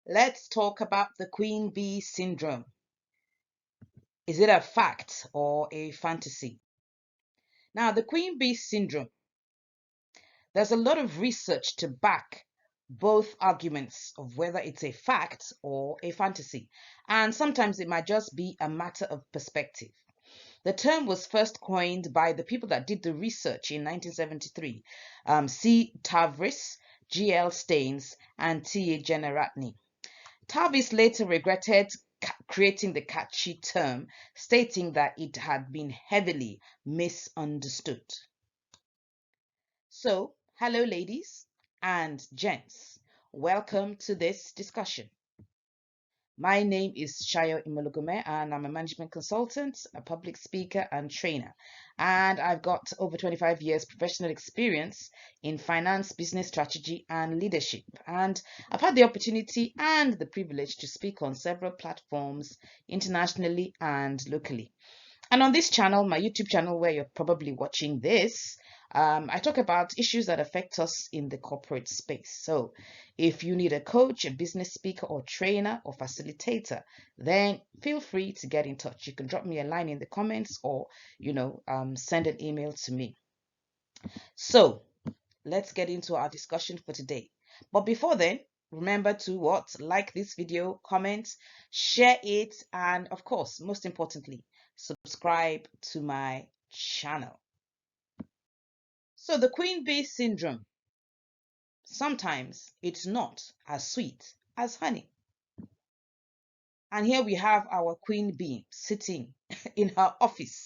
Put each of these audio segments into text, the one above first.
Let's talk about the queen bee syndrome. Is it a fact or a fantasy? Now, the queen bee syndrome, there's a lot of research to back both arguments of whether it's a fact or a fantasy. And sometimes it might just be a matter of perspective. The term was first coined by the people that did the research in 1973, C. Tavris, G. L. Staines, and T. A. Generatny. Tavis later regretted creating the catchy term, stating that it had been heavily misunderstood. So, hello, ladies and gents. Welcome to this discussion. My name is Shayo Imolugume, and I'm a management consultant, a public speaker, and trainer. And I've got over 25 years professional experience in finance, business strategy, and leadership. And I've had the opportunity and the privilege to speak on several platforms internationally and locally. And on this channel, my YouTube channel, where you're probably watching this, I talk about issues that affect us in the corporate space. So if you need a coach, a business speaker, or trainer, or facilitator, then feel free to get in touch. You can drop me a line in the comments or, send an email to me. So let's get into our discussion for today. But before then, remember to like this video, comment, share it, and of course, most importantly, subscribe to my channel. So the queen bee syndrome, sometimes it's not as sweet as honey. And here we have our queen bee sitting in her office.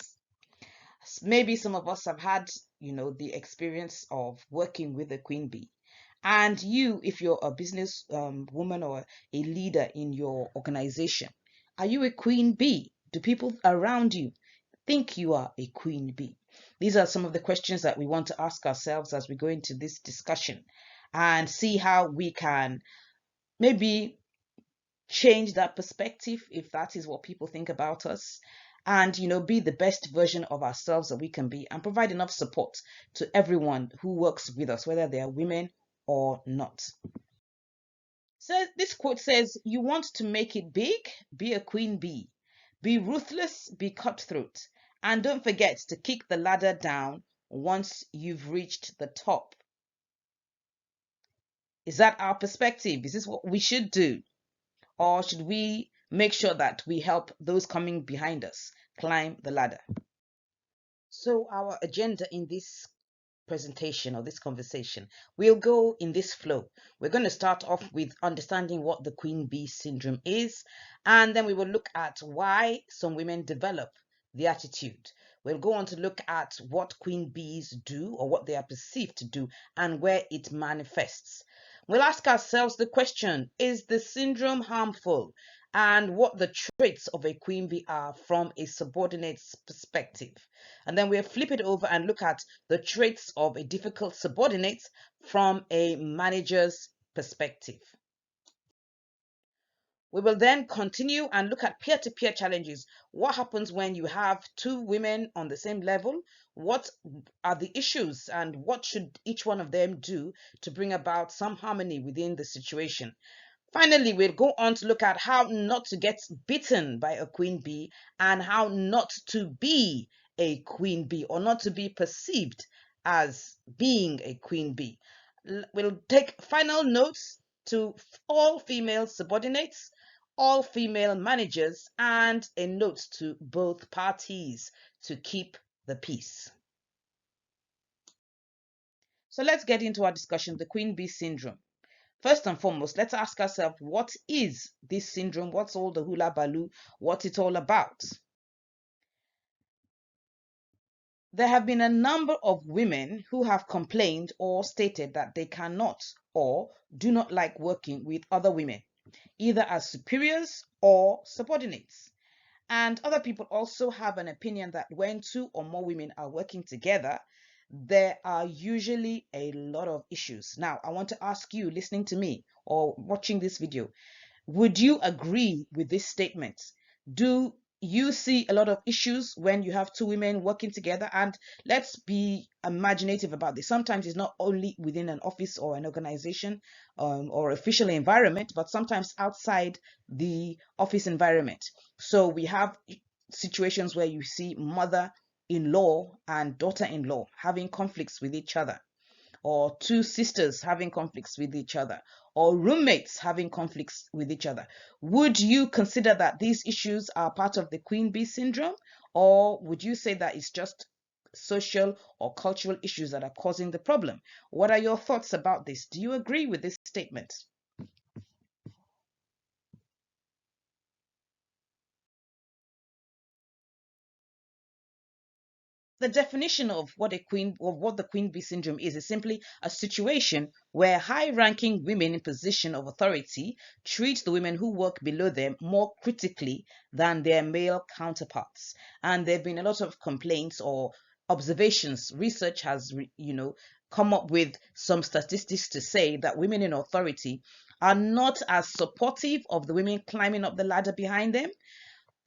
Maybe some of us have had, the experience of working with a queen bee. And you, if you're a business woman or a leader in your organization, are you a queen bee? Do people around you think you are a queen bee? These are some of the questions that we want to ask ourselves as we go into this discussion and see how we can maybe change that perspective if that is what people think about us, and be the best version of ourselves that we can be, and provide enough support to everyone who works with us, whether they are women or not. So this quote says, you want to make it big, be a queen bee, be ruthless, be cutthroat, and don't forget to kick the ladder down once you've reached the top. Is that our perspective? Is this what we should do? Or should we make sure that we help those coming behind us climb the ladder? So our agenda in this presentation or this conversation, we'll go in this flow. We're going to start off with understanding what the queen bee syndrome is, and then we will look at why some women develop the attitude. We'll go on to look at what queen bees do, or what they are perceived to do, and where it manifests. We'll ask ourselves the question, is the syndrome harmful? And what the traits of a queen bee are from a subordinate's perspective. And then we'll flip it over and look at the traits of a difficult subordinate from a manager's perspective. We will then continue and look at peer-to-peer challenges. What happens when you have two women on the same level? What are the issues and what should each one of them do to bring about some harmony within the situation? Finally, we'll go on to look at how not to get bitten by a queen bee and how not to be a queen bee, or not to be perceived as being a queen bee. We'll take final notes to all female subordinates, all female managers, and a note to both parties to keep the peace. So let's get into our discussion, the queen bee syndrome. First and foremost, let's ask ourselves, what is this syndrome? What's all the hula baloo? What's it all about? There have been a number of women who have complained or stated that they cannot or do not like working with other women, either as superiors or subordinates. And other people also have an opinion that when two or more women are working together, there are usually a lot of issues. Now, I want to ask you, listening to me or watching this video, would you agree with this statement? Do you see a lot of issues when you have two women working together. And let's be imaginative about this. Sometimes it's not only within an office or an organization, or official environment, but sometimes outside the office environment. So we have situations where you see mother-in-law and daughter-in-law having conflicts with each other, or two sisters having conflicts with each other, or roommates having conflicts with each other. Would you consider that these issues are part of the queen bee syndrome, or would you say that it's just social or cultural issues that are causing the problem? What are your thoughts about this? Do you agree with this statement? The definition of what the queen bee syndrome is simply a situation where high-ranking women in position of authority treat the women who work below them more critically than their male counterparts. And there have been a lot of complaints or observations. Research has come up with some statistics to say that women in authority are not as supportive of the women climbing up the ladder behind them.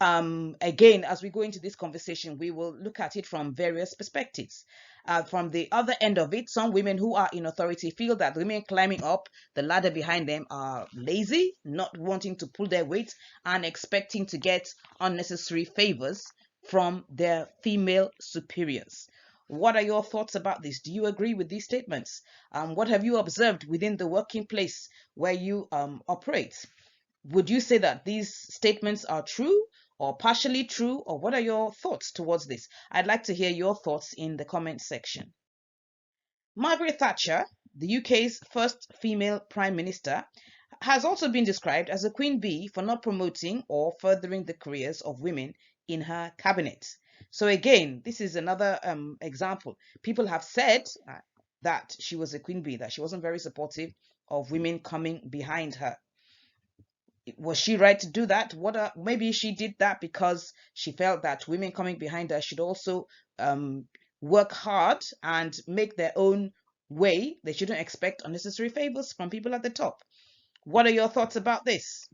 Again, as we go into this conversation, we will look at it from various perspectives. From the other end of it, some women who are in authority feel that women climbing up the ladder behind them are lazy, not wanting to pull their weight, and expecting to get unnecessary favors from their female superiors. What are your thoughts about this? Do you agree with these statements? What have you observed within the working place where you operate? Would you say that these statements are true or partially true, or what are your thoughts towards this? I'd like to hear your thoughts in the comment section. Margaret Thatcher, the UK's first female prime minister, has also been described as a queen bee for not promoting or furthering the careers of women in her cabinet. So again, this is another example. People have said that she was a queen bee, that she wasn't very supportive of women coming behind her. Was she right to do that? Maybe she did that because she felt that women coming behind her should also um, work hard and make their own way. They shouldn't expect unnecessary favors from people at the top. What are your thoughts about this?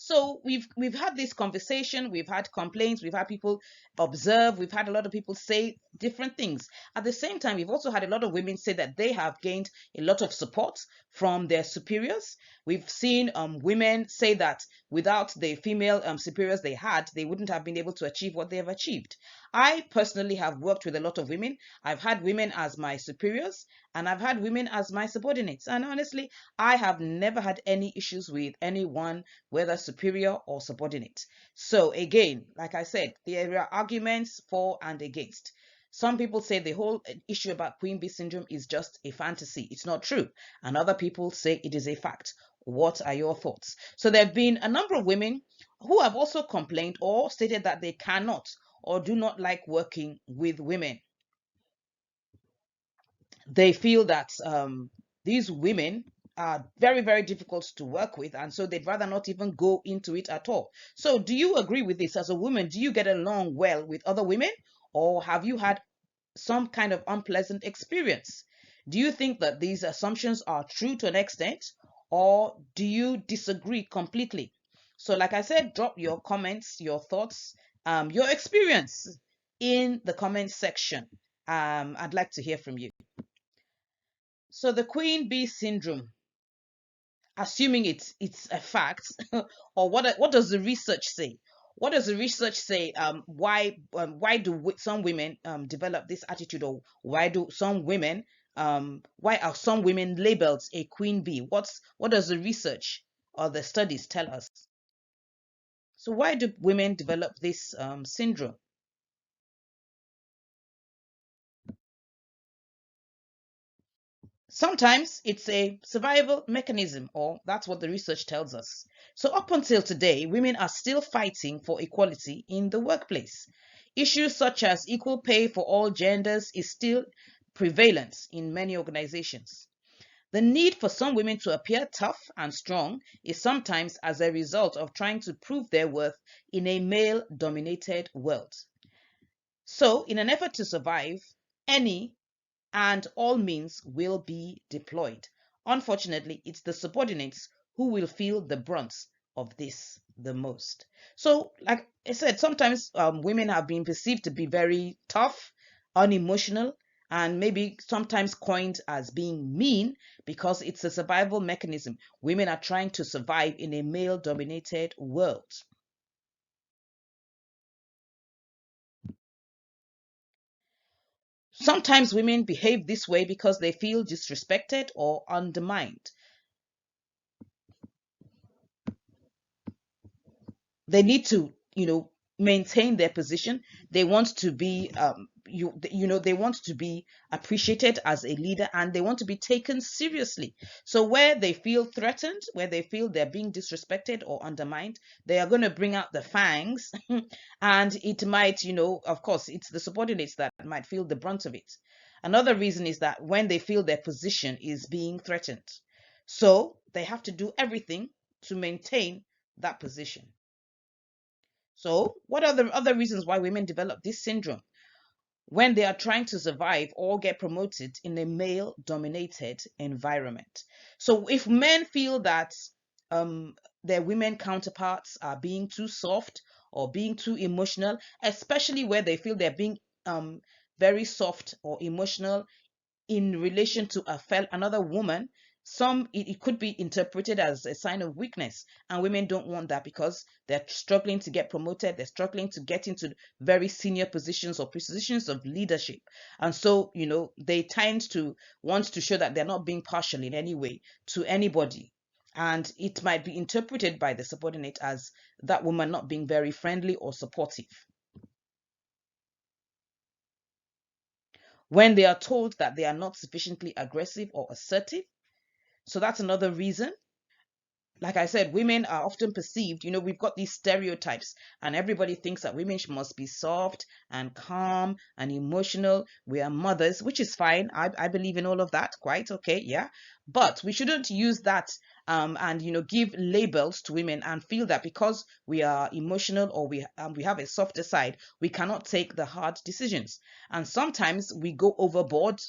So we've had this conversation, we've had complaints, we've had people observe, we've had a lot of people say different things. At the same time, we've also had a lot of women say that they have gained a lot of support from their superiors. We've seen women say that without the female superiors they had, they wouldn't have been able to achieve what they have achieved. I personally have worked with a lot of women. I've had women as my superiors, and I've had women as my subordinates. And honestly, I have never had any issues with anyone, whether superior or subordinate. So again, like I said, there are arguments for and against. Some people say the whole issue about queen bee syndrome is just a fantasy. It's not true. And other people say it is a fact. What are your thoughts? So there have been a number of women who have also complained or stated that they cannot or do not like working with women. They feel that these women are very, very difficult to work with, and so they'd rather not even go into it at all. So do you agree with this? As a woman, do you get along well with other women, or have you had some kind of unpleasant experience? Do you think that these assumptions are true to an extent, or do you disagree completely? So like I said, drop your comments, your thoughts, your experience in the comment section. I'd like to hear from you. So the queen bee syndrome, assuming it's a fact, or what does the research say? What does the research say? Why do some women develop this attitude, or why are some women labeled a queen bee? What does the research or the studies tell us? So why do women develop this syndrome? Sometimes it's a survival mechanism, or that's what the research tells us. So, up until today, women are still fighting for equality in the workplace. Issues such as equal pay for all genders is still prevalent in many organizations. The need for some women to appear tough and strong is sometimes as a result of trying to prove their worth in a male dominated world. So, in an effort to survive, any and all means will be deployed. Unfortunately, it's the subordinates who will feel the brunt of this the most. So, like I said, sometimes women have been perceived to be very tough, unemotional, and maybe sometimes coined as being mean because it's a survival mechanism. Women are trying to survive in a male dominated world. Sometimes women behave this way because they feel disrespected or undermined. They need to, maintain their position. They want to be they want to be appreciated as a leader, and they want to be taken seriously. So where they feel threatened, where they feel they're being disrespected or undermined, they are going to bring out the fangs and it might, of course, it's the subordinates that might feel the brunt of it. Another reason is that when they feel their position is being threatened, so they have to do everything to maintain that position. So, what are the other reasons why women develop this syndrome? When they are trying to survive or get promoted in a male dominated environment. So, if men feel that um, their women counterparts are being too soft or being too emotional, especially where they feel they're being very soft or emotional in relation to another woman, it could be interpreted as a sign of weakness, and women don't want that because they're struggling to get promoted, they're struggling to get into very senior positions or positions of leadership. And so, they tend to want to show that they're not being partial in any way to anybody, and it might be interpreted by the subordinate as that woman not being very friendly or supportive. When they are told that they are not sufficiently aggressive or assertive, so that's another reason. Like I said, women are often perceived, we've got these stereotypes, and everybody thinks that women must be soft and calm and emotional. We are mothers, which is fine. I believe in all of that. Quite okay, yeah. But we shouldn't use that and give labels to women and feel that because we are emotional or we have a softer side, we cannot take the hard decisions. And sometimes we go overboard,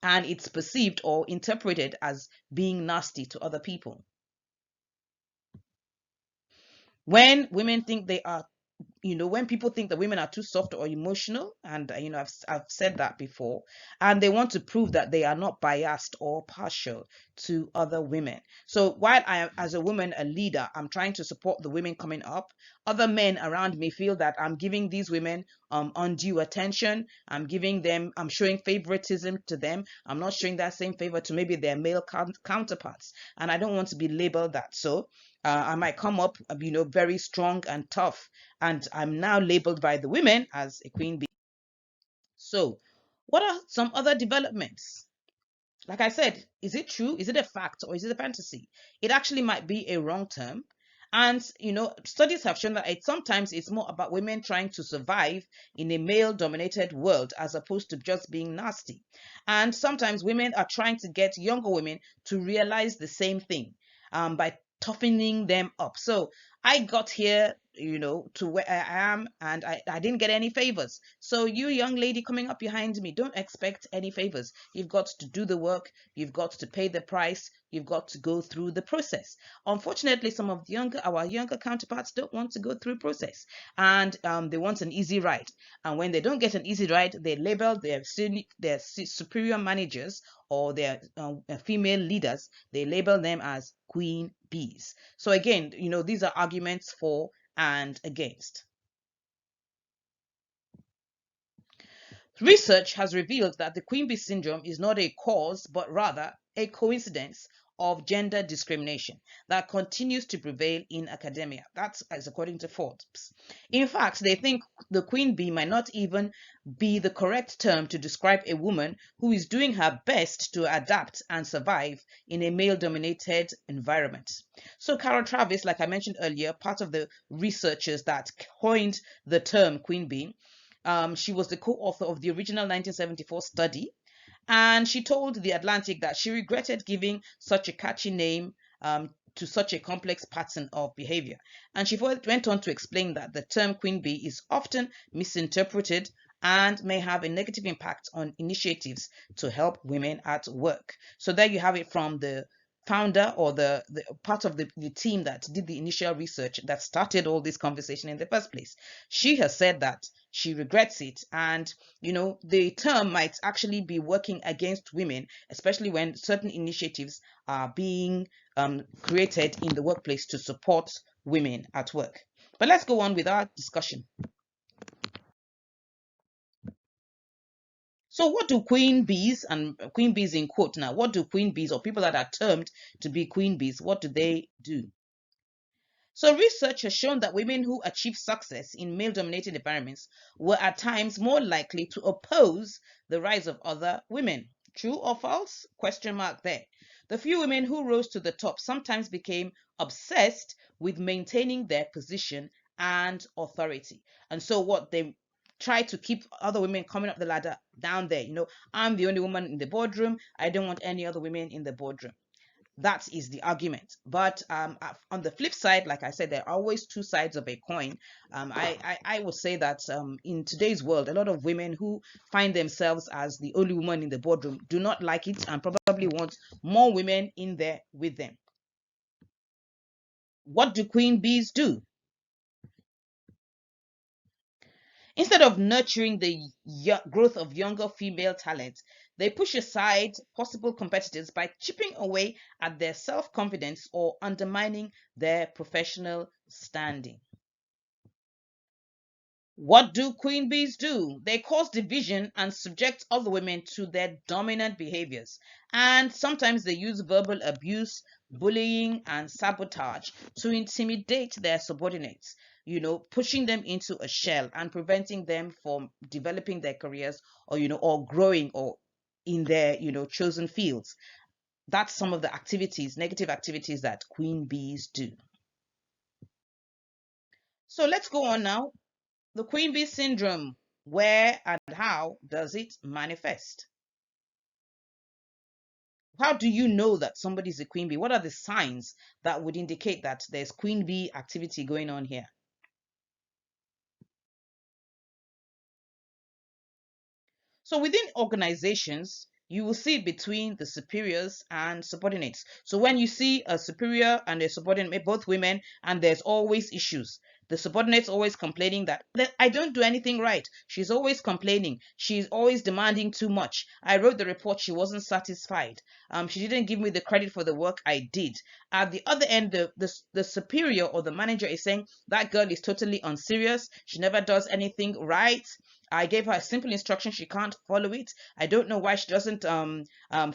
and it's perceived or interpreted as being nasty to other people. When women think they are, when people think that women are too soft or emotional, and I've said that before, and they want to prove that they are not biased or partial to other women. So while I am, as a woman, a leader, I'm trying to support the women coming up, other men around me feel that I'm giving these women undue attention. I'm showing favoritism to them. I'm not showing that same favor to maybe their male counterparts, and I don't want to be labeled that. So I might come up, very strong and tough, and I'm now labeled by the women as a queen bee. So, what are some other developments? Like I said, is it true? Is it a fact or is it a fantasy? It actually might be a wrong term. And studies have shown that sometimes it's more about women trying to survive in a male-dominated world as opposed to just being nasty. And sometimes women are trying to get younger women to realize the same thing by toughening them up. So I got here, to where I am, and I didn't get any favors. So you young lady coming up behind me, don't expect any favors. You've got to do the work, you've got to pay the price, you've got to go through the process. Unfortunately, some of our younger counterparts don't want to go through process, and they want an easy ride. And when they don't get an easy ride, they label their superior managers or their female leaders, they label them as queen bees. So again, these are arguments for and against. Research has revealed that the queen bee syndrome is not a cause, but rather a coincidence of gender discrimination that continues to prevail in academia. That's as according to Forbes. In fact, they think the queen bee might not even be the correct term to describe a woman who is doing her best to adapt and survive in a male-dominated environment. So Carol Travis, like I mentioned earlier, part of the researchers that coined the term queen bee, she was the co-author of the original 1974 study, and she told The Atlantic that she regretted giving such a catchy name to such a complex pattern of behavior. And she went on to explain that the term queen bee is often misinterpreted and may have a negative impact on initiatives to help women at work. So there you have it from the founder or the part of the team that did the initial research that started all this conversation in the first place. She has said that she regrets it, and the term might actually be working against women, especially when certain initiatives are being created in the workplace to support women at work. But let's go on with our discussion. So what do queen bees, and queen bees in quote now, what do queen bees, or people that are termed to be queen bees, what do they do? So research has shown that women who achieve success in male-dominated environments were at times more likely to oppose the rise of other women. True or false? Question mark there. The few women who rose to the top sometimes became obsessed with maintaining their position and authority. And so what they try to keep other women coming up the ladder down there. I'm the only woman in the boardroom. I don't want any other women in the boardroom. That is the argument. But on the flip side, like I said, there are always two sides of a coin. I would say that in today's world, a lot of women who find themselves as the only woman in the boardroom do not like it and probably want more women in there with them. What do queen bees do? Instead of nurturing the growth of younger female talent, they push aside possible competitors by chipping away at their self-confidence or undermining their professional standing. What do queen bees do? They cause division and subject other women to their dominant behaviors. And sometimes they use verbal abuse, bullying, and sabotage to intimidate their subordinates, pushing them into a shell and preventing them from developing their careers or growing or in their, chosen fields. That's some of the activities, negative activities that queen bees do. So let's go on now. The queen bee syndrome, where and how does it manifest? How do you know that somebody is a queen bee? What are the signs that would indicate that there's queen bee activity going on here? So within organizations, you will see it between the superiors and subordinates. So when you see a superior and a subordinate, both women, and there's always issues. The subordinate's always complaining that I don't do anything right. She's always complaining. She's always demanding too much. I wrote the report. She wasn't satisfied. She didn't give me the credit for the work I did. At the other end, the superior or the manager is saying that girl is totally unserious. She never does anything right. I gave her a simple instruction. She can't follow it. I don't know why she doesn't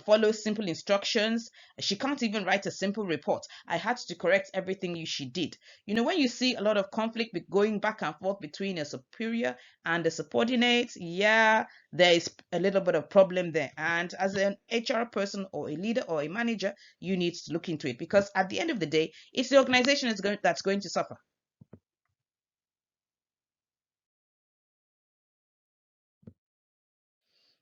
follow simple instructions. She can't even write a simple report. I had to correct everything she did. When you see a lot of conflict going back and forth between a superior and a subordinate, yeah, there is a little bit of problem there. And as an HR person or a leader or a manager, you need to look into it, because at the end of the day, it's the organization that's going to suffer.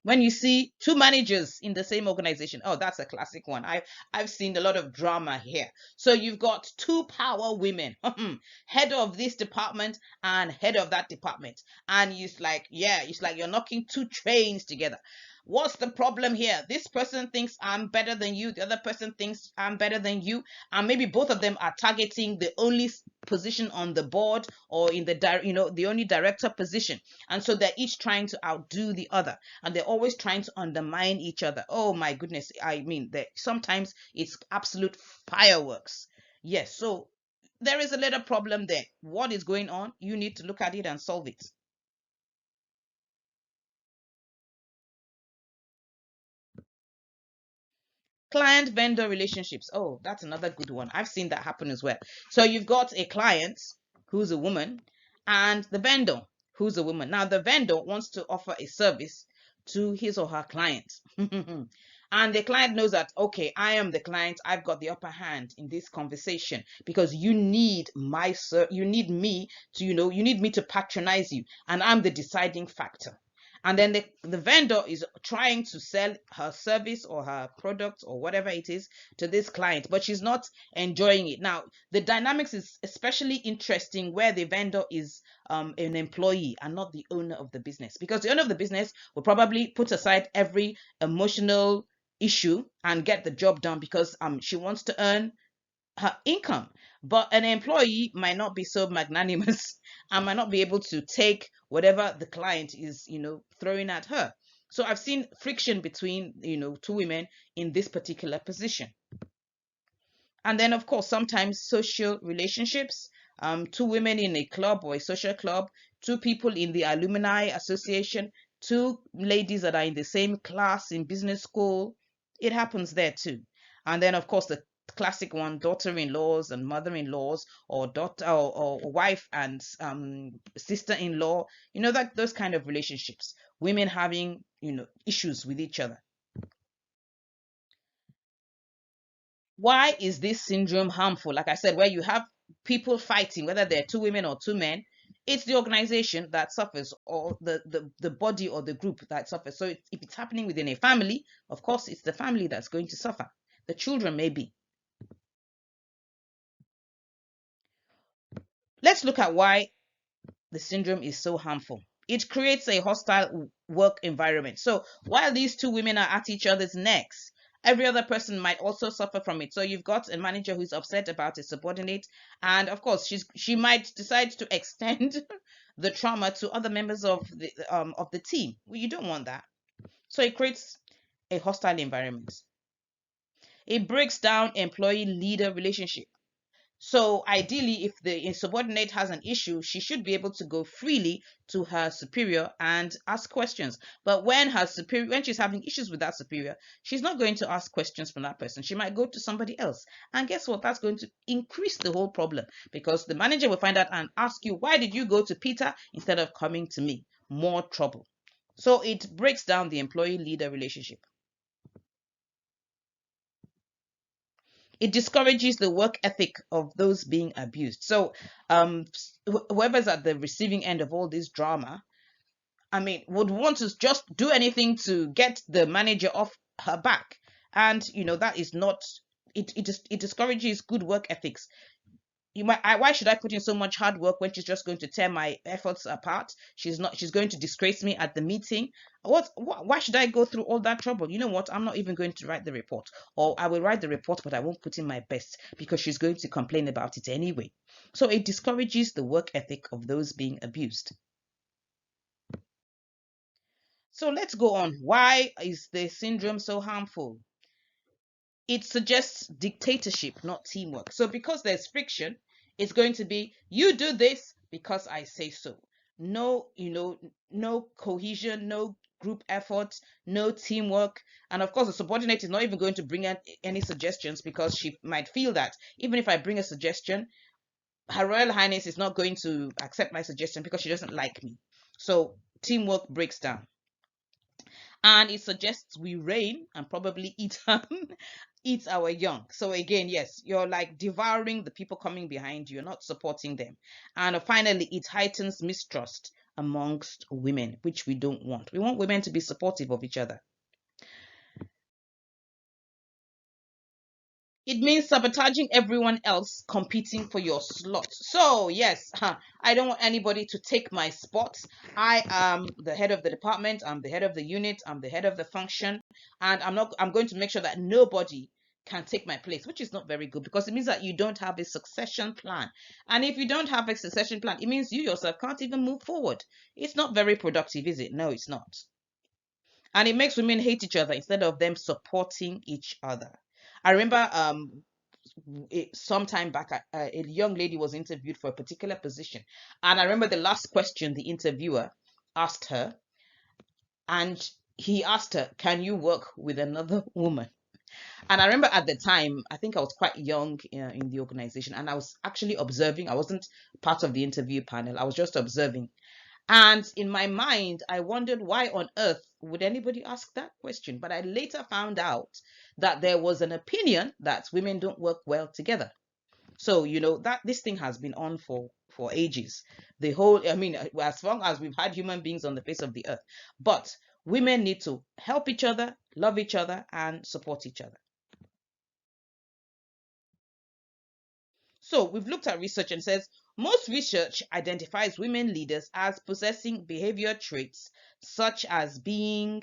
When you see two managers in the same organization, oh, that's a classic one. I've seen a lot of drama here. So you've got two power women, head of this department and head of that department, and it's like, yeah, it's like you're knocking two trains together. What's the problem here? This person thinks I'm better than you, the other person thinks I'm better than you, and maybe both of them are targeting the only position on the board, or in the only director position, and so they're each trying to outdo the other, and they're always trying to undermine each other. Oh my goodness, I mean, sometimes it's absolute fireworks. Yes, so there is a little problem there. What is going on? You need to look at it and solve it. Client vendor relationships. Oh, that's another good one. I've seen that happen as well. So you've got a client who's a woman and the vendor who's a woman. Now, the vendor wants to offer a service to his or her client. And the client knows that, okay, I am the client. I've got the upper hand in this conversation, because you need you need me to, you need me to patronize you, and I'm the deciding factor. And then the vendor is trying to sell her service or her product or whatever it is to this client, but she's not enjoying it. Now, the dynamics is especially interesting where the vendor is an employee and not the owner of the business, because the owner of the business will probably put aside every emotional issue and get the job done because she wants to earn her income. But an employee might not be so magnanimous and might not be able to take whatever the client is, throwing at her. So I've seen friction between, two women in this particular position. And then, of course, sometimes social relationships, two women in a club or a social club, two people in the alumni association, two ladies that are in the same class in business school. It happens there too. And then, of course, the classic one, daughter-in-laws and mother-in-laws, or daughter or wife and sister-in-law, that those kind of relationships, women having issues with each other. Why is this syndrome harmful? Like I said, where you have people fighting, whether they're two women or two men, it's the organization that suffers, or the body or the group that suffers. So if it's happening within a family, of course, it's the family that's going to suffer. The children maybe. Let's look at why the syndrome is so harmful. It creates a hostile work environment. So while these two women are at each other's necks, every other person might also suffer from it. So you've got a manager who's upset about a subordinate, and of course she might decide to extend the trauma to other members of the team. Well, you don't want that. So it creates a hostile environment. It breaks down employee leader relationship. So ideally, if the subordinate has an issue, she should be able to go freely to her superior and ask questions. But when she's having issues with that superior, she's not going to ask questions from that person. She might go to somebody else. And guess what? That's going to increase the whole problem, because the manager will find out and ask you, why did you go to Peter instead of coming to me? More trouble. So it breaks down the employee leader relationship. It discourages the work ethic of those being abused. So whoever's at the receiving end of all this drama, would want to just do anything to get the manager off her back. And that is not, it discourages good work ethics. Why should I put in so much hard work when she's just going to tear my efforts apart? She's going to disgrace me at the meeting. Why should I go through all that trouble? You know what? I'm not even going to write the report. Or I will write the report, but I won't put in my best because she's going to complain about it anyway. So it discourages the work ethic of those being abused. So let's go on. Why is the syndrome so harmful? It suggests dictatorship, not teamwork. So because there's friction, it's going to be, you do this because I say so. No, no cohesion, no group effort, no teamwork. And of course, the subordinate is not even going to bring any suggestions, because she might feel that even if I bring a suggestion, Her Royal Highness is not going to accept my suggestion because she doesn't like me. So teamwork breaks down. And it suggests we reign and probably eat eat our young. So again, yes, you're like devouring the people coming behind you. You're not supporting them. And finally, it heightens mistrust amongst women, which we don't want. We want women to be supportive of each other. It means sabotaging everyone else competing for your slot. So yes, I don't want anybody to take my spot. I am the head of the department, I'm the head of the unit, I'm the head of the function, and I'm going to make sure that nobody can take my place, which is not very good, because it means that you don't have a succession plan. And if you don't have a succession plan, it means you yourself can't even move forward. It's not very productive, is it? No, it's not. And it makes women hate each other instead of them supporting each other. I remember some time back, a young lady was interviewed for a particular position, and I remember the last question the interviewer asked her, and he asked her, "Can you work with another woman?" And I remember at the time, I think I was quite young in the organization, and I was actually observing. I wasn't part of the interview panel. I was just observing. And in my mind, I wondered, why on earth would anybody ask that question? But I later found out that there was an opinion that women don't work well together. So, that this thing has been on for ages. The whole, as long as we've had human beings on the face of the earth. But women need to help each other, love each other, and support each other. So we've looked at research, and says most research identifies women leaders as possessing behavior traits such as being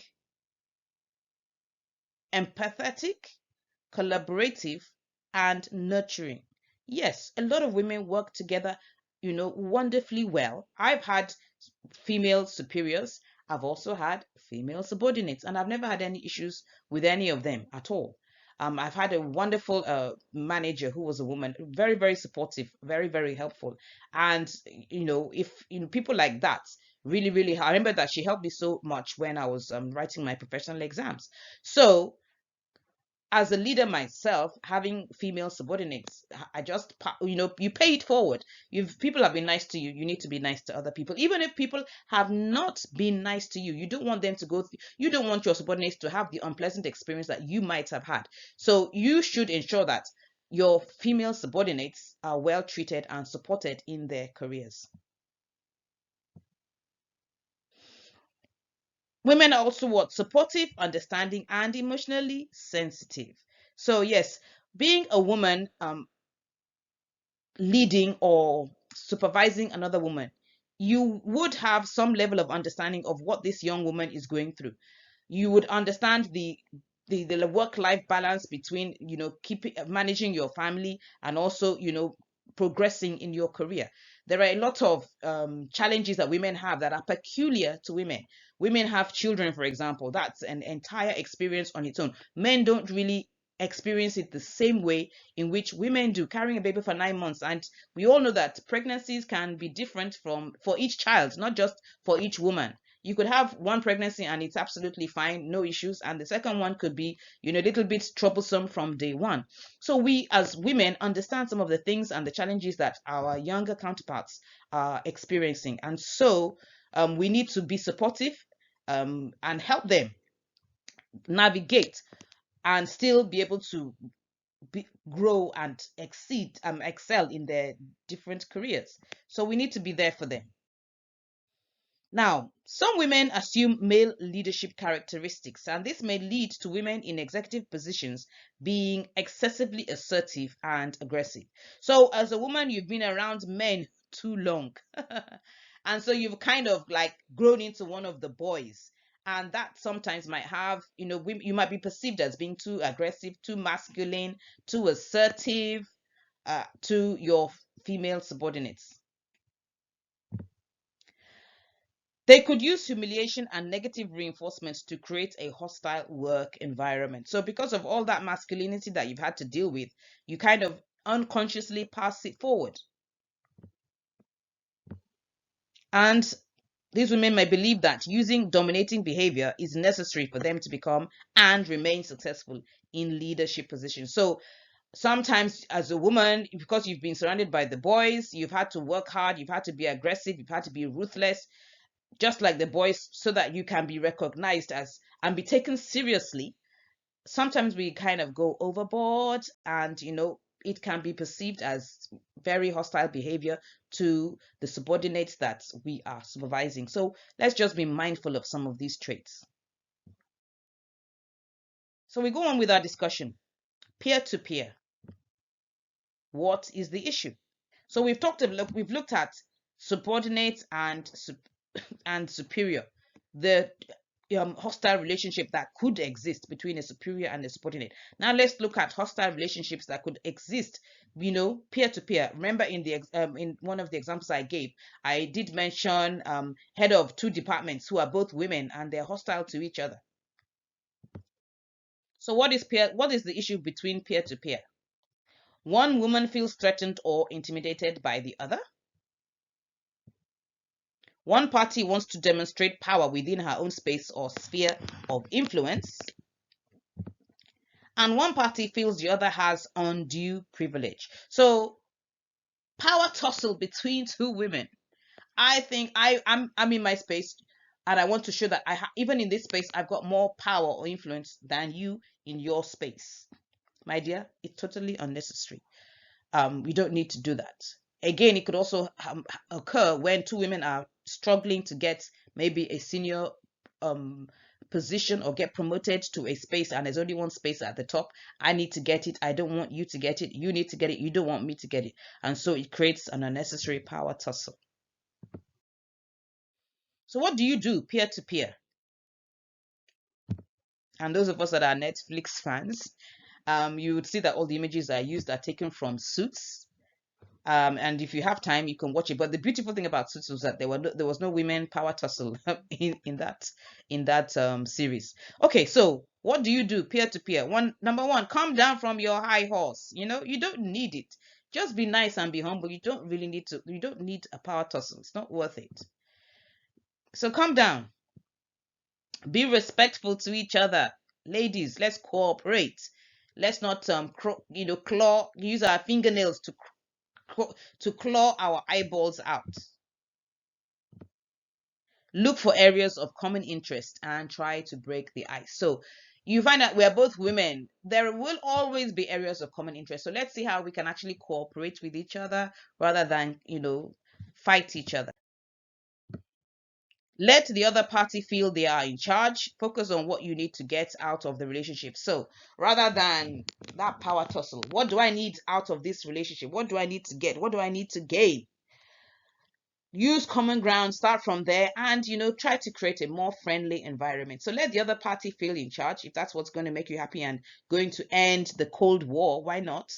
empathetic, collaborative, and nurturing. Yes, a lot of women work together, wonderfully well. I've had female superiors. I've also had female subordinates, and I've never had any issues with any of them at all. I've had a wonderful manager who was a woman, very, very supportive, very, very helpful. And, if people like that really, really, I remember that she helped me so much when I was writing my professional exams. So, as a leader myself, having female subordinates, I just, you pay it forward. If people have been nice to you, you need to be nice to other people. Even if people have not been nice to you, you don't want them to go through, you don't want your subordinates to have the unpleasant experience that you might have had. So you should ensure that your female subordinates are well treated and supported in their careers. Women are also what? Supportive, understanding, and emotionally sensitive. So yes, being a woman, leading or supervising another woman, you would have some level of understanding of what this young woman is going through. You would understand the work-life balance between, keeping managing your family and also, progressing in your career. There are a lot of challenges that women have that are peculiar to women. Women have children, for example. That's an entire experience on its own. Men don't really experience it the same way in which women do, carrying a baby for 9 months. And we all know that pregnancies can be different for each child, not just for each woman. You could have one pregnancy and it's absolutely fine, no issues, and the second one could be, a little bit troublesome from day one. So we as women understand some of the things and the challenges that our younger counterparts are experiencing, and so we need to be supportive and help them navigate and still be able to grow and excel in their different careers. So we need to be there for them. Now, some women assume male leadership characteristics, and this may lead to women in executive positions being excessively assertive and aggressive. So, as a woman, you've been around men too long. And so you've kind of like grown into one of the boys. And that sometimes might have, you might be perceived as being too aggressive, too masculine, too assertive to your female subordinates. They could use humiliation and negative reinforcements to create a hostile work environment. So, because of all that masculinity that you've had to deal with, you kind of unconsciously pass it forward. And these women may believe that using dominating behavior is necessary for them to become and remain successful in leadership positions. So, sometimes as a woman, because you've been surrounded by the boys, you've had to work hard, you've had to be aggressive, you've had to be ruthless, just like the boys, so that you can be recognized as and be taken seriously. Sometimes we kind of go overboard, and it can be perceived as very hostile behavior to the subordinates that we are supervising. So let's just be mindful of some of these traits. So we go on with our discussion. Peer to peer, what is the issue? So we've looked at subordinate and superior, the hostile relationship that could exist between a superior and a subordinate. Now let's look at hostile relationships that could exist, peer to peer. Remember, in one of the examples I gave, I did mention head of two departments who are both women and they're hostile to each other. So what is the issue between peer to peer? One woman feels threatened or intimidated by the other. One party wants to demonstrate power within her own space or sphere of influence, and one party feels the other has undue privilege. So, power tussle between two women. I think I'm in my space, and I want to show that even in this space I've got more power or influence than you in your space. My dear, it's totally unnecessary. You don't need to do that. Again, it could also occur when two women are struggling to get maybe a senior position or get promoted to a space, and there's only one space at the top. I need to get it. I don't want you to get it. You need to get it. You don't want me to get it. And so it creates an unnecessary power tussle. So what do you do peer to peer? And those of us that are Netflix fans, you would see that all the images I used are taken from Suits. And if you have time, you can watch it. But the beautiful thing about Suits was that there was no women power tussle in that series. Okay, so what do you do peer to peer? Number one, calm down from your high horse. You don't need it. Just be nice and be humble. You don't really need to. You don't need a power tussle. It's not worth it. So calm down. Be respectful to each other. Ladies, let's cooperate. Let's not claw use our fingernails to claw our eyeballs out. Look for areas of common interest and try to break the ice. So you find that we're both women. There will always be areas of common interest. So let's see how we can actually cooperate with each other rather than, fight each other. Let the other party feel they are in charge. Focus on what you need to get out of the relationship. So rather than that power tussle, what do I need out of this relationship? What do I need to get? What do I need to gain? Use common ground, start from there, and try to create a more friendly environment. So let the other party feel in charge. If that's what's going to make you happy and going to end the Cold War, why not?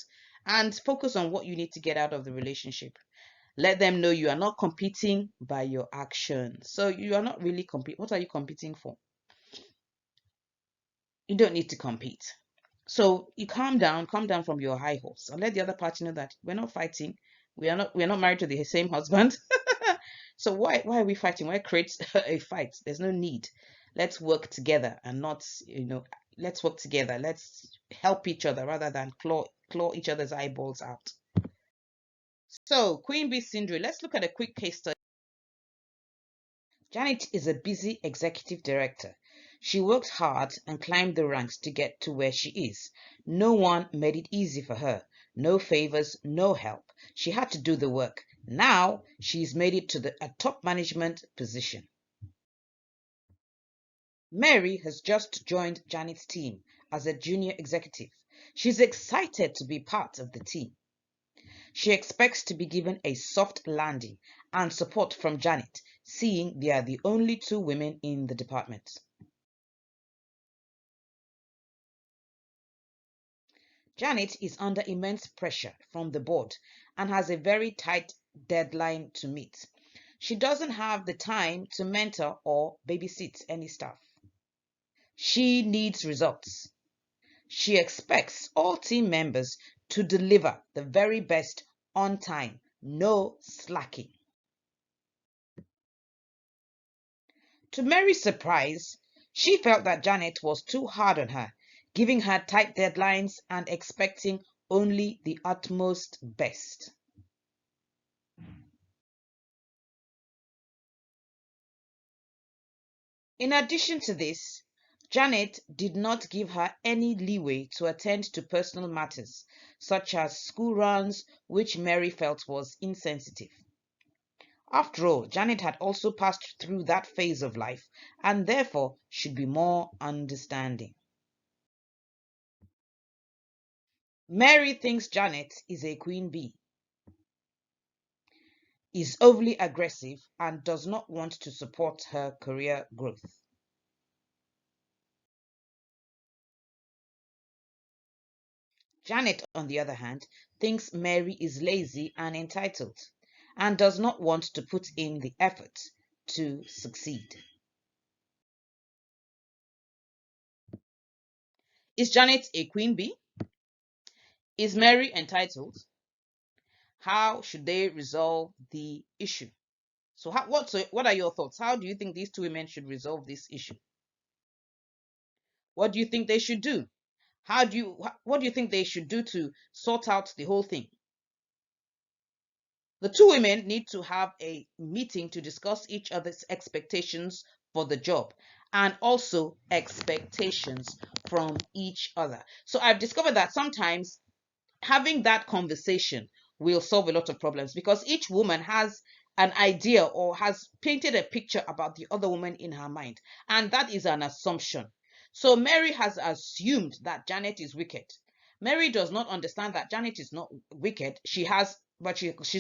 And focus on what you need to get out of the relationship. Let them know you are not competing by your actions. So you are not really competing. What are you competing for? You don't need to compete. So you calm down from your high horse, and let the other party know that we're not fighting. We are not married to the same husband. So why are we fighting? Why create a fight? There's no need. Let's work together and not, let's work together. Let's help each other rather than claw each other's eyeballs out. So Queen Bee Syndrome, let's look at a quick case study. Janet is a busy executive director. She worked hard and climbed the ranks to get to where she is. No one made it easy for her. No favors, no help. She had to do the work. Now she's made it to a top management position. Mary has just joined Janet's team as a junior executive. She's excited to be part of the team. She expects to be given a soft landing and support from Janet, seeing they are the only two women in the department. Janet is under immense pressure from the board and has a very tight deadline to meet. She doesn't have the time to mentor or babysit any staff. She needs results. She expects all team members to deliver the very best on time, no slacking. To Mary's surprise, she felt that Janet was too hard on her, giving her tight deadlines and expecting only the utmost best. In addition to this, Janet did not give her any leeway to attend to personal matters, such as school runs, which Mary felt was insensitive. After all, Janet had also passed through that phase of life and therefore should be more understanding. Mary thinks Janet is a queen bee, is overly aggressive, and does not want to support her career growth. Janet, on the other hand, thinks Mary is lazy and entitled and does not want to put in the effort to succeed. Is Janet a queen bee? Is Mary entitled? How should they resolve the issue? So what are your thoughts? How do you think these two women should resolve this issue? What do you think they should do? What do you think they should do to sort out the whole thing? The two women need to have a meeting to discuss each other's expectations for the job and also expectations from each other. So I've discovered that sometimes having that conversation will solve a lot of problems because each woman has an idea or has painted a picture about the other woman in her mind, and that is an assumption. So Mary has assumed that Janet is wicked. Mary does not understand that Janet is not wicked. She's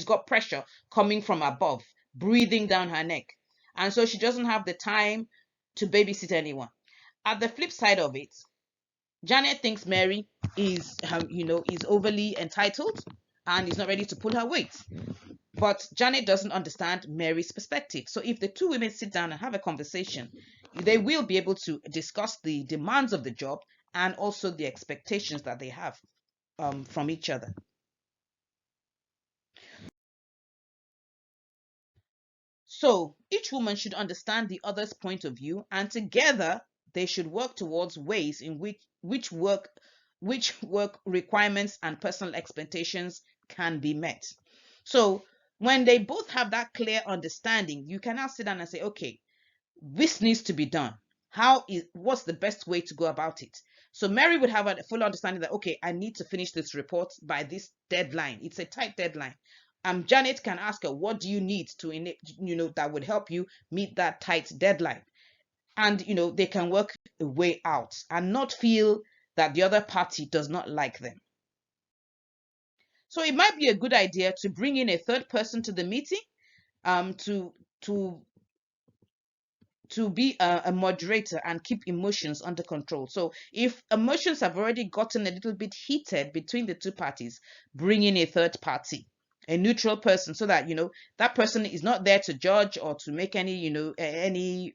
got pressure coming from above, breathing down her neck, and so she doesn't have the time to babysit anyone. At the flip side of it, Janet thinks Mary is, is overly entitled and is not ready to pull her weight. But Janet doesn't understand Mary's perspective. So if the two women sit down and have a conversation, they will be able to discuss the demands of the job and also the expectations that they have from each other. So each woman should understand the other's point of view, and together they should work towards ways in which work requirements and personal expectations can be met. So when they both have that clear understanding, you can now sit down and say, okay, this needs to be done. What's the best way to go about it? So Mary would have a full understanding that, okay, I need to finish this report by this deadline. It's a tight deadline. Janet can ask her, what do you need to, that would help you meet that tight deadline? And, they can work a way out and not feel that the other party does not like them. So it might be a good idea to bring in a third person to the meeting, to to be a moderator and keep emotions under control. So if emotions have already gotten a little bit heated between the two parties, bring in a third party, a neutral person, so that that person is not there to judge or to make any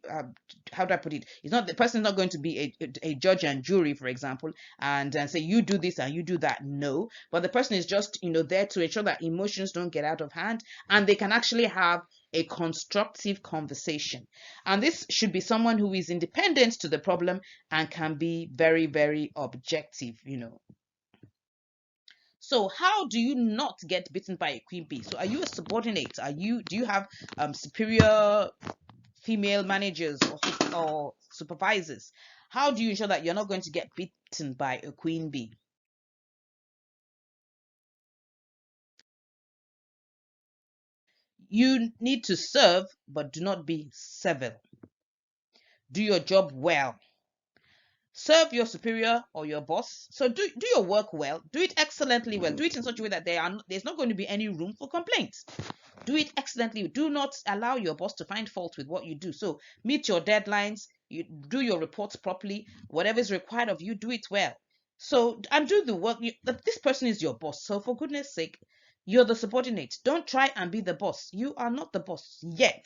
how do I put it, it's not, the person is not going to be a judge and jury, for example, and say you do this and you do that. No, but the person is just there to ensure that emotions don't get out of hand and they can actually have a constructive conversation. And this should be someone who is independent to the problem and can be very, very objective. So how do you not get bitten by a queen bee? So are you a subordinate? Do you have superior female managers or supervisors? How do you ensure that you're not going to get bitten by a queen bee? You need to serve, but do not be servile. Do your job well. Serve your superior or your boss. So do your work well. Do it excellently well. Do it in such a way that there's not going to be any room for complaints. Do it excellently. Do not allow your boss to find fault with what you do. So meet your deadlines. You do your reports properly. Whatever is required of you, do it well. So, and do the work. This person is your boss. So for goodness sake, you're the subordinate. Don't try and be the boss. You are not the boss yet.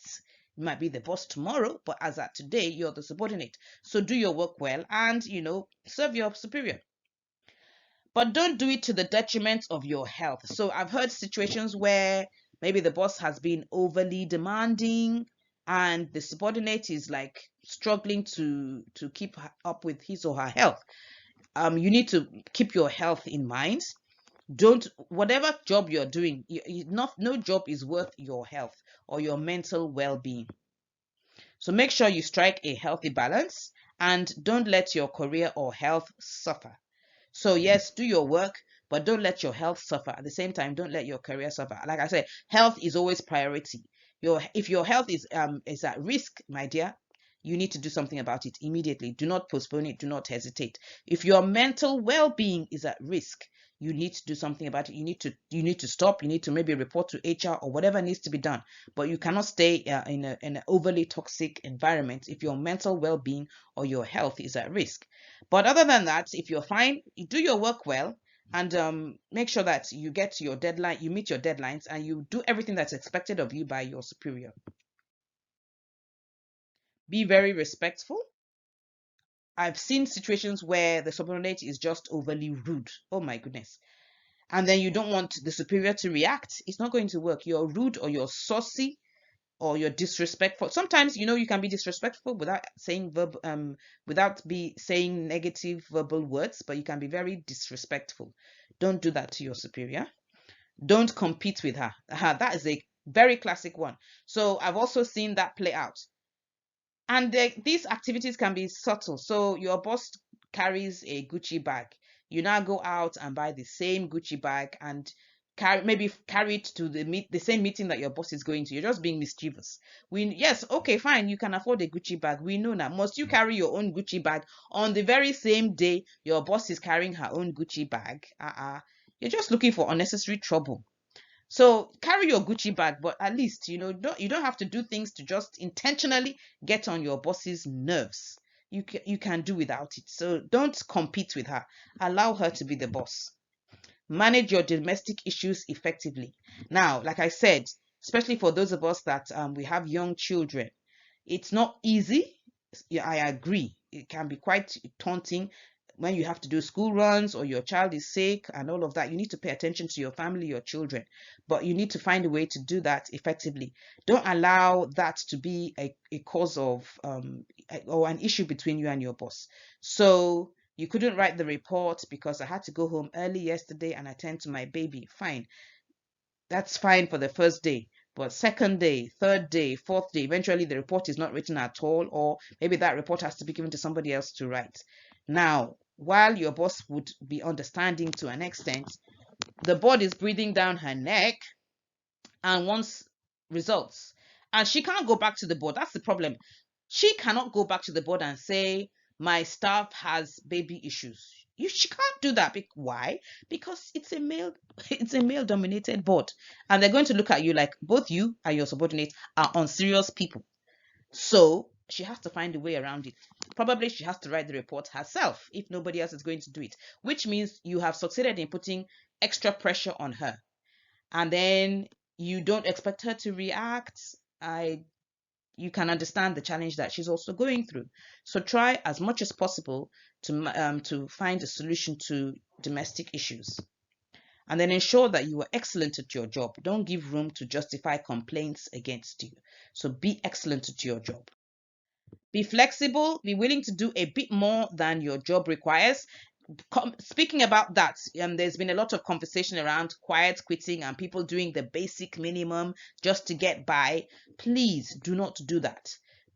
You might be the boss tomorrow, but as at today, you're the subordinate. So do your work well and, serve your superior. But don't do it to the detriment of your health. So I've heard situations where maybe the boss has been overly demanding and the subordinate is like struggling to keep up with his or her health. You need to keep your health in mind. Don't, whatever job you're doing, no job is worth your health or your mental well-being. So make sure you strike a healthy balance and don't let your career or health suffer. So yes, do your work, but don't let your health suffer. At the same time, don't let your career suffer. Like I said, health is always priority. If your health is at risk, my dear, you need to do something about it immediately. Do not postpone it. Do not hesitate. If your mental well-being is at risk, you need to do something about it. You need to stop. You need to maybe report to HR or whatever needs to be done. But you cannot stay in an overly toxic environment if your mental well-being or your health is at risk. But other than that, if you're fine, you do your work well and make sure that you get to your deadline, you meet your deadlines, and you do everything that's expected of you by your superior. Be very respectful. I've seen situations where the subordinate is just overly rude. Oh my goodness. And then you don't want the superior to react. It's not going to work. You're rude or you're saucy or you're disrespectful. Sometimes, you can be disrespectful without saying saying negative verbal words, but you can be very disrespectful. Don't do that to your superior. Don't compete with her. That is a very classic one. So I've also seen that play out. And these activities can be subtle. So your boss carries a Gucci bag. You now go out and buy the same Gucci bag and carry it to the same meeting that your boss is going to. You're just being mischievous. Yes, okay, fine. You can afford a Gucci bag. We know now. Must you carry your own Gucci bag on the very same day your boss is carrying her own Gucci bag? You're just looking for unnecessary trouble. So carry your Gucci bag, but at least you don't have to do things to just intentionally get on your boss's nerves. you can do without it. So don't compete with her. Allow her to be the boss. Manage your domestic issues effectively. Now, like I said, especially for those of us that we have young children, it's not easy. Yeah, I agree. It can be quite taunting when you have to do school runs or your child is sick and all of that. You need to pay attention to your family, your children, but you need to find a way to do that effectively. Don't allow that to be a cause of or an issue between you and your boss. So you couldn't write the report because I had to go home early yesterday and attend to my baby. Fine. That's fine for the first day. But second day, third day, fourth day, eventually the report is not written at all, or maybe that report has to be given to somebody else to write. Now, while your boss would be understanding to an extent, the board is breathing down her neck and wants results. And she can't go back to the board. That's the problem. She cannot go back to the board and say, my staff has baby issues. She can't do that. Why? Because it's a male dominated board. And they're going to look at you like both you and your subordinates are unserious people. So she has to find a way around it. Probably she has to write the report herself if nobody else is going to do it, which means you have succeeded in putting extra pressure on her. And then you don't expect her to react. You can understand the challenge that she's also going through. So try as much as possible to find a solution to domestic issues. And then ensure that you are excellent at your job. Don't give room to justify complaints against you. So be excellent at your job. Be flexible. Be willing to do a bit more than your job requires. Speaking about that, there's been a lot of conversation around quiet quitting and people doing the basic minimum just to get by. Please do not do that.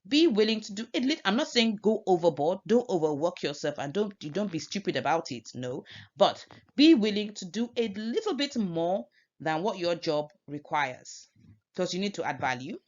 Be willing to do it. I'm not saying go overboard, don't overwork yourself, and don't be stupid about it. No, but be willing to do a little bit more than what your job requires, because you need to add value.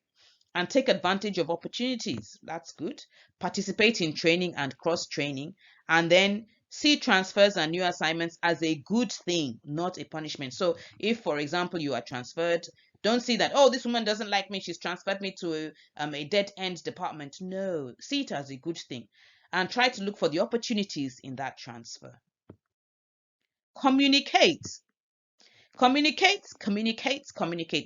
And take advantage of opportunities. That's good. Participate in training and cross-training, and then see transfers and new assignments as a good thing, not a punishment. So if, for example, you are transferred, don't see that, oh, this woman doesn't like me, she's transferred me to a dead-end department. No, see it as a good thing and try to look for the opportunities in that transfer. Communicate. Communicate.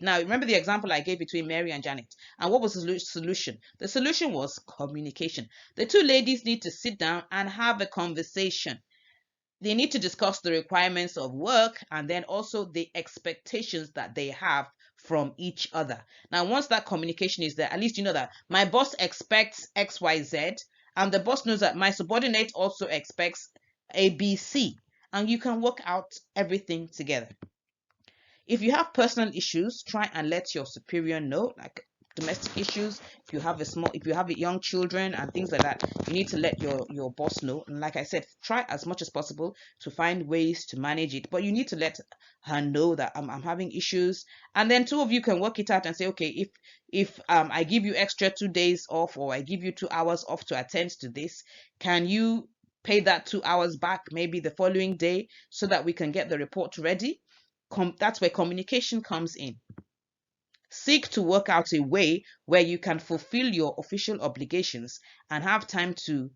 Now, remember the example I gave between Mary and Janet. And what was the solution? The solution was communication. The two ladies need to sit down and have a conversation. They need to discuss the requirements of work and then also the expectations that they have from each other. Now, once that communication is there, at least you know that my boss expects XYZ, and the boss knows that my subordinate also expects ABC, and you can work out everything together. If you have personal issues, try and let your superior know, like domestic issues. If you have young children and things like that, you need to let your boss know. And like I said, try as much as possible to find ways to manage it. But you need to let her know that I'm having issues, and then two of you can work it out and say, okay, if I give you extra 2 days off, or I give you 2 hours off to attend to this, can you pay that 2 hours back maybe the following day so that we can get the report ready? That's where communication comes in. Seek to work out a way where you can fulfill your official obligations and have time to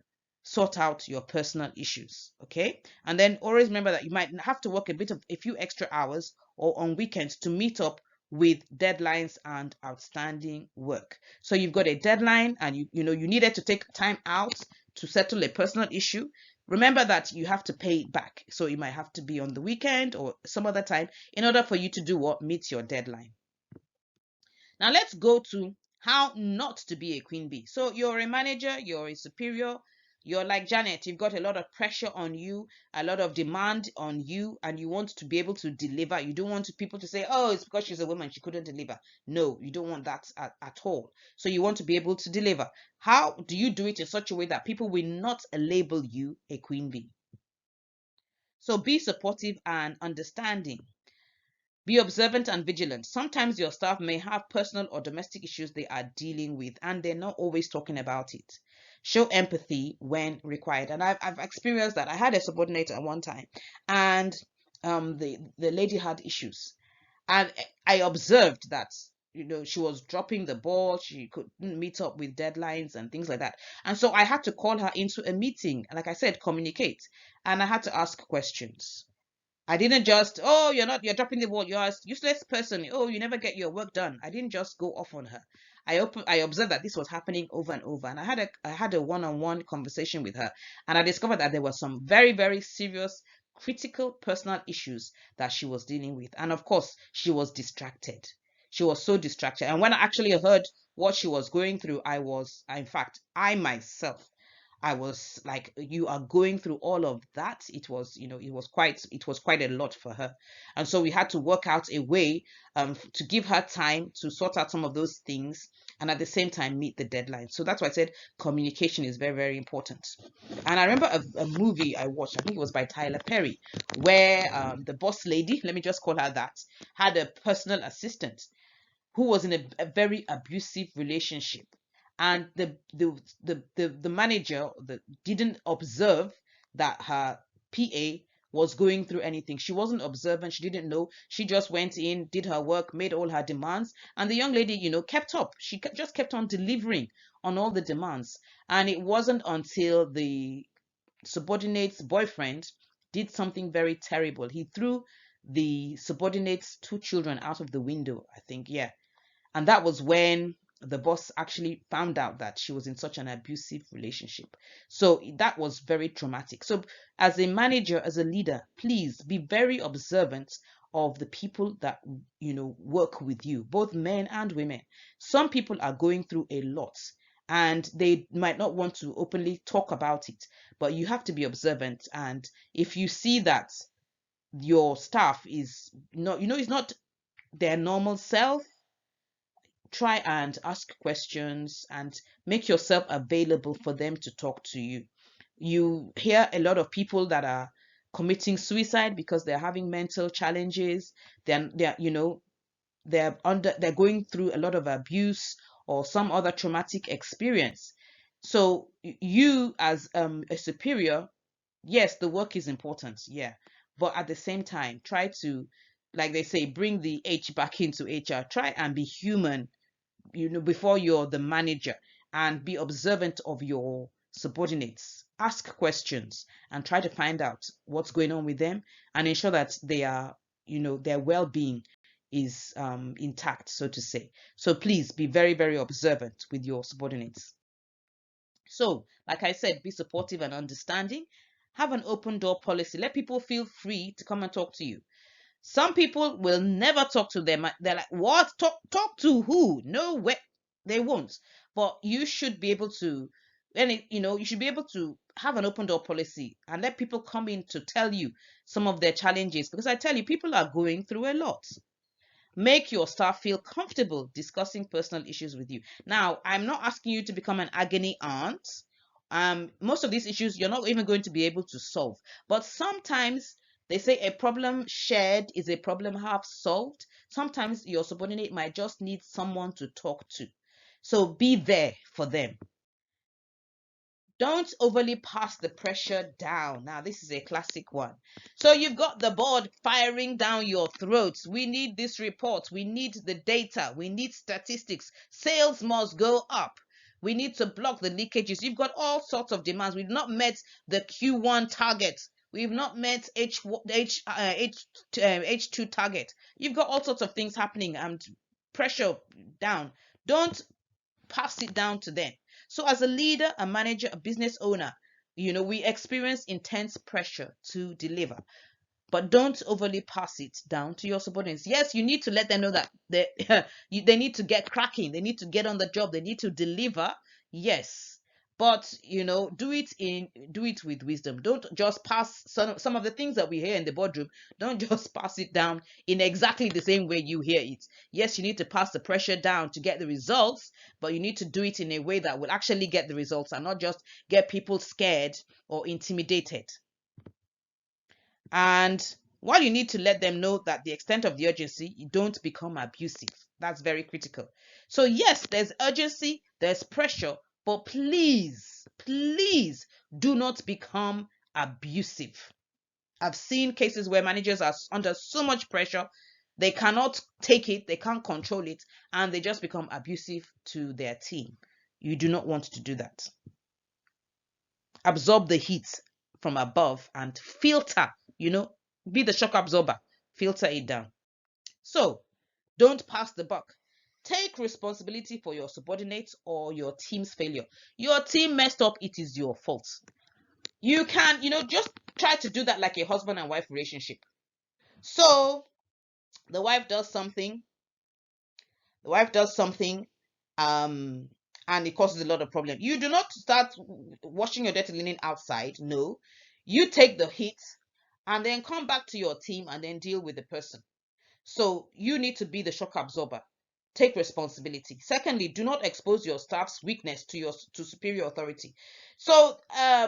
sort out your personal issues. Okay, and then always remember that you might have to work a few extra hours or on weekends to meet up with deadlines and outstanding work. So you've got a deadline and you needed to take time out to settle a personal issue. Remember that you have to pay it back. So it might have to be on the weekend or some other time in order for you to do what? Meet your deadline. Now let's go to how not to be a queen bee. So you're a manager, you're a superior, you're like Janet, you've got a lot of pressure on you, a lot of demand on you, and you want to be able to deliver. You don't want people to say, oh, it's because she's a woman, she couldn't deliver. No, you don't want that at all. So you want to be able to deliver. How do you do it in such a way that people will not label you a queen bee? So be supportive and understanding. Be observant and vigilant. Sometimes your staff may have personal or domestic issues they are dealing with, and they're not always talking about it. Show empathy when required. And I've experienced that. I had a subordinate at one time, and the lady had issues, and I observed that she was dropping the ball. She couldn't meet up with deadlines and things like that. And so I had to call her into a meeting. Like I said, communicate. And I had to ask questions. I didn't just, oh, you're dropping the ball, you're a useless person, oh, you never get your work done. I didn't just go off on her. I observed that this was happening over and over, and I had a one-on-one conversation with her, and I discovered that there were some very, very serious, critical personal issues that she was dealing with. And of course, she was distracted. She was so distracted. And when I actually heard what she was going through, in fact, I myself, I was like, you are going through all of that. It was quite a lot for her. And so we had to work out a way to give her time to sort out some of those things and at the same time meet the deadline. So that's why I said communication is very, very important. And I remember a movie I watched, I think it was by Tyler Perry, where the boss lady, let me just call her that, had a personal assistant who was in a very abusive relationship, and the manager didn't observe that her PA was going through anything. She wasn't observant. She didn't know. She just went in, did her work, made all her demands, and the young lady, kept up. She just kept on delivering on all the demands. And it wasn't until the subordinate's boyfriend did something very terrible. He threw the subordinate's two children out of the window, I think. Yeah. And that was when the boss actually found out that she was in such an abusive relationship. So that was very traumatic. So as a manager, as a leader, please be very observant of the people that work with you, both men and women. Some people are going through a lot and they might not want to openly talk about it, but you have to be observant. And if you see that your staff is not, is not their normal self, try and ask questions and make yourself available for them to talk to you. You hear a lot of people that are committing suicide because they're having mental challenges. They're going through a lot of abuse or some other traumatic experience. So you as a superior, yes, the work is important, yeah, but at the same time, try to, like they say, bring the H back into HR. Try and be human, before you're the manager, and be observant of your subordinates. Ask questions and try to find out what's going on with them and ensure that their well-being is intact, so to say. So please be very, very observant with your subordinates. So, like I said, be supportive and understanding. Have an open door policy. Let people feel free to come and talk to you. Some people will never talk to them. They're like, what? Talk to who? No way. They won't. But you should be able to, you should be able to have an open door policy and let people come in to tell you some of their challenges. Because I tell you, people are going through a lot. Make your staff feel comfortable discussing personal issues with you. Now, I'm not asking you to become an agony aunt. Most of these issues you're not even going to be able to solve. But sometimes they say a problem shared is a problem half solved. Sometimes your subordinate might just need someone to talk to. So be there for them. Don't overly pass the pressure down. Now, this is a classic one. So you've got the board firing down your throats. We need this report. We need the data. We need statistics. Sales must go up. We need to block the leakages. You've got all sorts of demands. We've not met the Q1 target. We've not met H2 target. You've got all sorts of things happening and pressure down. Don't pass it down to them. So as a leader, a manager, a business owner, we experience intense pressure to deliver, but don't overly pass it down to your subordinates. Yes, you need to let them know that they need to get cracking. They need to get on the job. They need to deliver. Yes. But do it with wisdom. Don't just pass some of the things that we hear in the boardroom. Don't just pass it down in exactly the same way you hear it. Yes, you need to pass the pressure down to get the results, but you need to do it in a way that will actually get the results and not just get people scared or intimidated. And while you need to let them know that the extent of the urgency, you don't become abusive. That's very critical. So yes, there's urgency, there's pressure, but please, please do not become abusive. I've seen cases where managers are under so much pressure. They cannot take it, they can't control it, and they just become abusive to their team. You do not want to do that. Absorb the heat from above and filter, be the shock absorber, filter it down. So don't pass the buck. Take responsibility for your subordinates or your team's failure. Your team messed up, it is your fault. You can, just try to do that like a husband and wife relationship. So the wife does something, and it causes a lot of problem. You do not start washing your dirty linen outside. No, you take the hit and then come back to your team and then deal with the person. So you need to be the shock absorber. Take responsibility. Secondly, do not expose your staff's weakness to superior authority. So,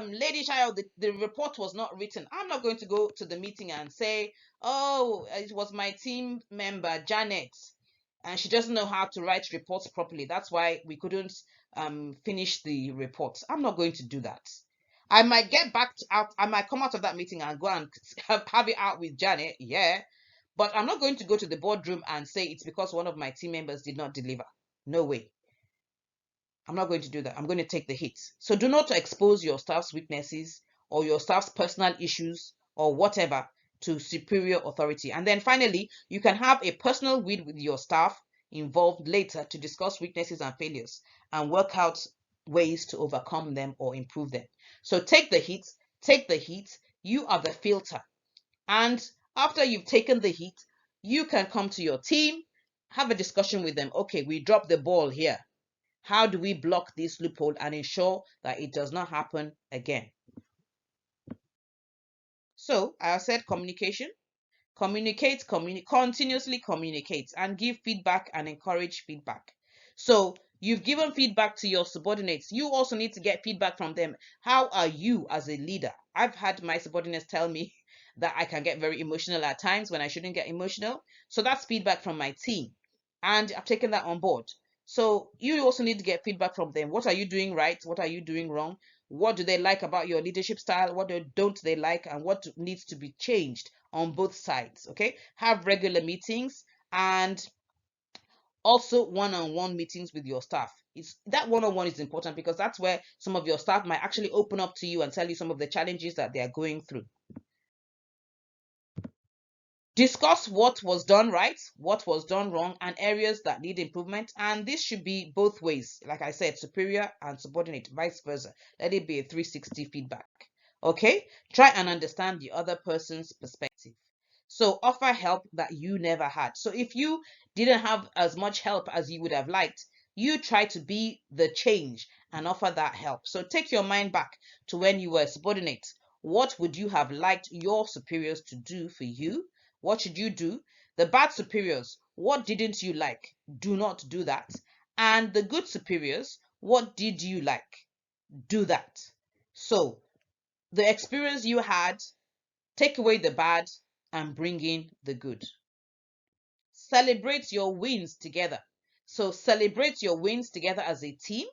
Lady Shayo, the report was not written. I'm not going to go to the meeting and say, oh, it was my team member, Janet, and she doesn't know how to write reports properly. That's why we couldn't finish the report. I'm not going to do that. I might I might come out of that meeting and go and have it out with Janet, yeah. But I'm not going to go to the boardroom and say it's because one of my team members did not deliver. No way. I'm not going to do that. I'm going to take the hit. So do not expose your staff's weaknesses or your staff's personal issues or whatever to superior authority. And then finally, you can have a personal weed with your staff involved later to discuss weaknesses and failures and work out ways to overcome them or improve them. So take the hit, take the heat. You are the filter. And after you've taken the heat, you can come to your team, have a discussion with them. Okay, we dropped the ball here. How do we block this loophole and ensure that it does not happen again? So I said communication. Continuously communicate and give feedback and encourage feedback. So you've given feedback to your subordinates. You also need to get feedback from them. How are you as a leader? I've had my subordinates tell me that I can get very emotional at times when I shouldn't get emotional. So that's feedback from my team. And I've taken that on board. So you also need to get feedback from them. What are you doing right? What are you doing wrong? What do they like about your leadership style? What don't they like? And what needs to be changed on both sides? Okay. Have regular meetings and also one-on-one meetings with your staff. It's that one-on-one is important because that's where some of your staff might actually open up to you and tell you some of the challenges that they are going through. Discuss what was done right, what was done wrong, and areas that need improvement. And this should be both ways. Like I said, superior and subordinate, vice versa. Let it be a 360 feedback. Okay? Try and understand the other person's perspective. So offer help that you never had. So if you didn't have as much help as you would have liked, you try to be the change and offer that help. So take your mind back to when you were subordinate. What would you have liked your superiors to do for you? What should you do? The bad superiors, what didn't you like? Do not do that. And the good superiors, what did you like? Do that. So the experience you had, take away the bad and bring in the good. Celebrate your wins together. So celebrate your wins together as a team.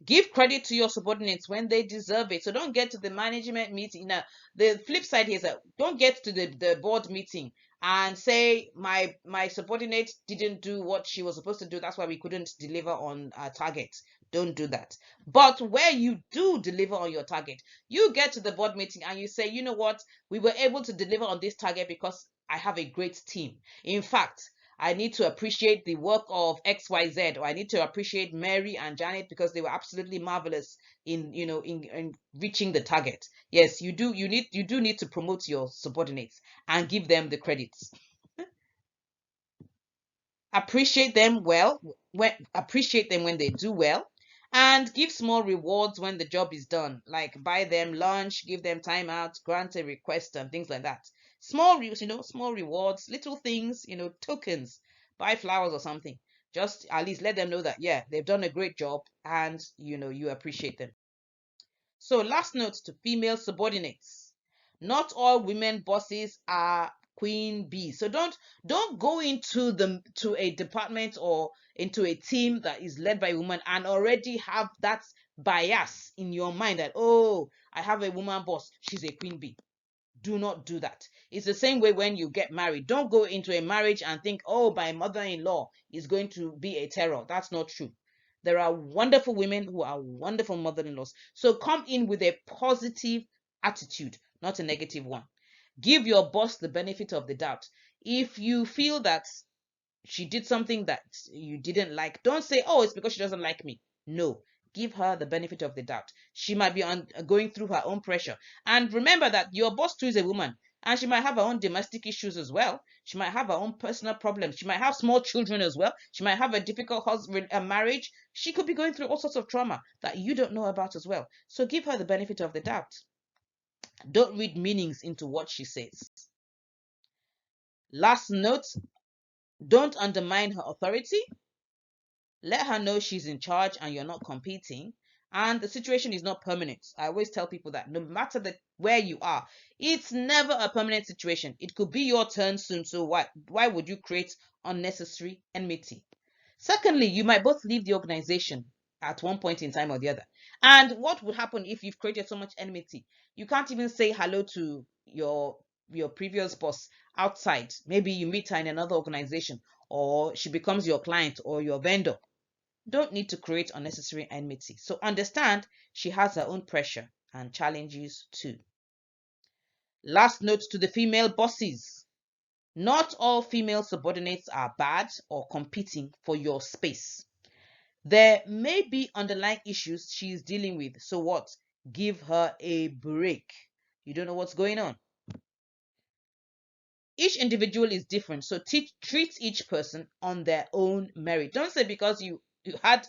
Give credit to your subordinates when they deserve it. So don't get to the management meeting. Now, the flip side here is that don't get to the board meeting and say my subordinate didn't do what she was supposed to do. That's why we couldn't deliver on our target. Don't do that. But where you do deliver on your target, you get to the board meeting and you say, you know what, we were able to deliver on this target because I have a great team. In fact, I need to appreciate the work of XYZ, or I need to appreciate Mary and Janet because they were absolutely marvelous in reaching the target. Yes, you do need to promote your subordinates and give them the credits. Appreciate them when they do well, and give small rewards when the job is done, like buy them lunch, give them time out, grant a request, and things like that. Small rewards, little things, tokens, buy flowers or something. Just at least let them know that, yeah, they've done a great job and you appreciate them. So last note to female subordinates. Not all women bosses are queen bees. So don't go to a department or into a team that is led by a woman and already have that bias in your mind that, oh, I have a woman boss, she's a queen bee. Do not do that. It's the same way when you get married. Don't go into a marriage and think, oh, my mother-in-law is going to be a terror. That's not true. There are wonderful women who are wonderful mother-in-laws. So come in with a positive attitude, not a negative one. Give your boss the benefit of the doubt. If you feel that she did something that you didn't like, don't say, oh, it's because she doesn't like me. No, give her the benefit of the doubt. She might be going through her own pressure. And remember that your boss too is a woman, and she might have her own domestic issues as well. She might have her own personal problems. She might have small children as well. She might have a difficult husband, a marriage. She could be going through all sorts of trauma that you don't know about as well. So give her the benefit of the doubt. Don't read meanings into what she says. Last note, don't undermine her authority. Let her know she's in charge and you're not competing, and the situation is not permanent. I always tell people that no matter where you are, it's never a permanent situation. It could be your turn soon, so why would you create unnecessary enmity? Secondly, you might both leave the organization at one point in time or the other. And what would happen if you've created so much enmity? You can't even say hello to your previous boss outside. Maybe you meet her in another organization, or she becomes your client or your vendor. Don't need to create unnecessary enmity. So understand she has her own pressure and challenges too. Last note to the female bosses. Not all female subordinates are bad or competing for your space. There may be underlying issues she is dealing with. So what? Give her a break. You don't know what's going on. Each individual is different, so treat each person on their own merit. Don't say because you had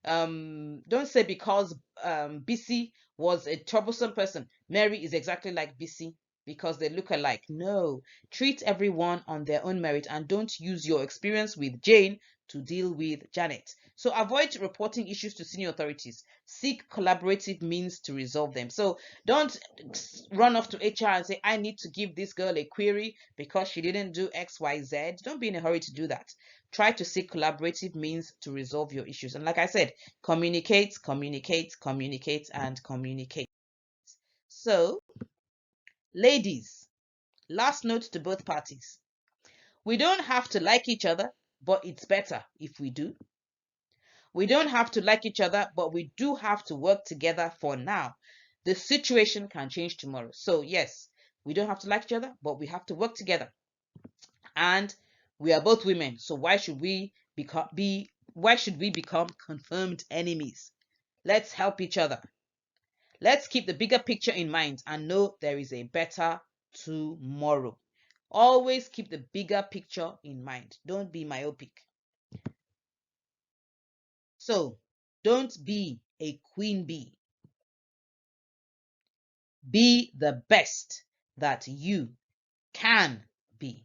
don't say because BC was a troublesome person, Mary is exactly like BC because they look alike. No, treat everyone on their own merit, and don't use your experience with Jane to deal with Janet. So avoid reporting issues to senior authorities. Seek collaborative means to resolve them. So don't run off to HR and say, I need to give this girl a query because she didn't do XYZ. Don't be in a hurry to do that. Try to seek collaborative means to resolve your issues. And like I said, communicate, communicate, communicate, and communicate. So, ladies, last note to both parties. We don't have to like each other, but it's better if we do. We don't have to like each other, but we do have to work together for now. The situation can change tomorrow. So yes, we don't have to like each other, but we have to work together. And we are both women, so why should we become confirmed enemies? Let's help each other. Let's keep the bigger picture in mind and know there is a better tomorrow. Always keep the bigger picture in mind. Don't be myopic. So, don't be a queen bee. Be the best that you can be.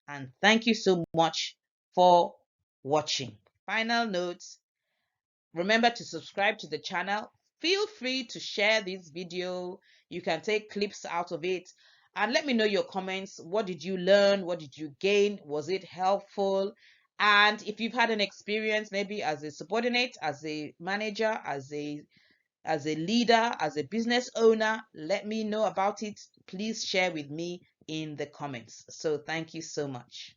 And thank you so much for watching. Final notes. Remember to subscribe to the channel. Feel free to share this video. You can take clips out of it. And let me know your comments. What did you learn? What did you gain? Was it helpful? And if you've had an experience, maybe as a subordinate, as a manager, as a leader, as a business owner, let me know about it. Please share with me in the comments. So thank you so much.